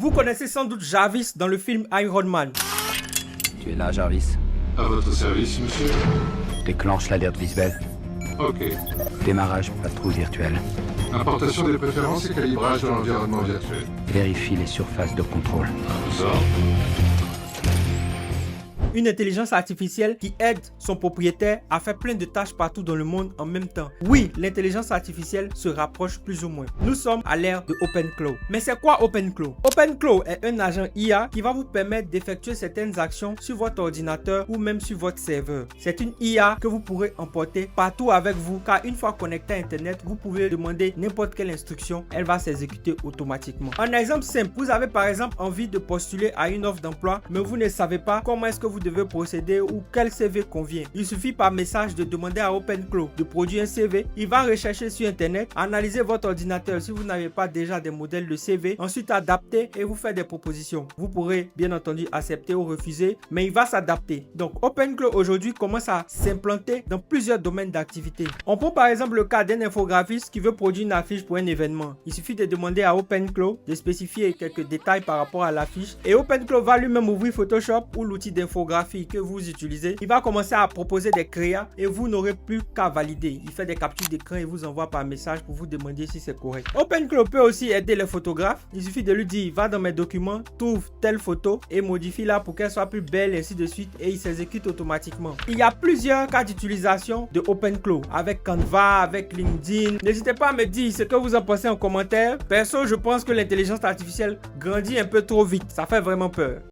Vous connaissez sans doute Jarvis dans le film Iron Man. Tu es là, Jarvis? À votre service, monsieur. Déclenche l'alerte visuelle. Ok. Démarrage patrouille virtuelle. Importation des préférences et calibrage de l'environnement virtuel. Vérifie les surfaces de contrôle. À vos ordres. Une intelligence artificielle qui aide son propriétaire à faire plein de tâches partout dans le monde en même temps. Oui, l'intelligence artificielle se rapproche plus ou moins. Nous sommes à l'ère de OpenClaw. Mais c'est quoi OpenClaw? OpenClaw est un agent IA qui va vous permettre d'effectuer certaines actions sur votre ordinateur ou même sur votre serveur. C'est une IA que vous pourrez emporter partout avec vous, car une fois connecté à Internet, vous pouvez demander n'importe quelle instruction, elle va s'exécuter automatiquement. Un exemple simple, vous avez par exemple envie de postuler à une offre d'emploi, mais vous ne savez pas comment est-ce que vous devez procéder ou quel CV convient. Il suffit par message de demander à OpenClaw de produire un CV. Il va rechercher sur Internet, analyser votre ordinateur si vous n'avez pas déjà des modèles de CV, ensuite adapter et vous faire des propositions. Vous pourrez bien entendu accepter ou refuser, mais il va s'adapter. Donc OpenClaw aujourd'hui commence à s'implanter dans plusieurs domaines d'activité. On prend par exemple le cas d'un infographiste qui veut produire une affiche pour un événement. Il suffit de demander à OpenClaw de spécifier quelques détails par rapport à l'affiche et OpenClaw va lui-même ouvrir Photoshop ou l'outil d'infographie que vous utilisez. Il va commencer à proposer des créas et vous n'aurez plus qu'à valider. Il fait des captures d'écran et vous envoie par message pour vous demander si c'est correct. OpenClaw peut aussi aider les photographes. Il suffit de lui dire va dans mes documents, trouve telle photo et modifie-la pour qu'elle soit plus belle, ainsi de suite, et il s'exécute automatiquement. Il y a plusieurs cas d'utilisation de OpenClaw avec Canva, avec LinkedIn. N'hésitez pas à me dire ce que vous en pensez en commentaire. Perso, je pense que l'intelligence artificielle grandit un peu trop vite. Ça fait vraiment peur.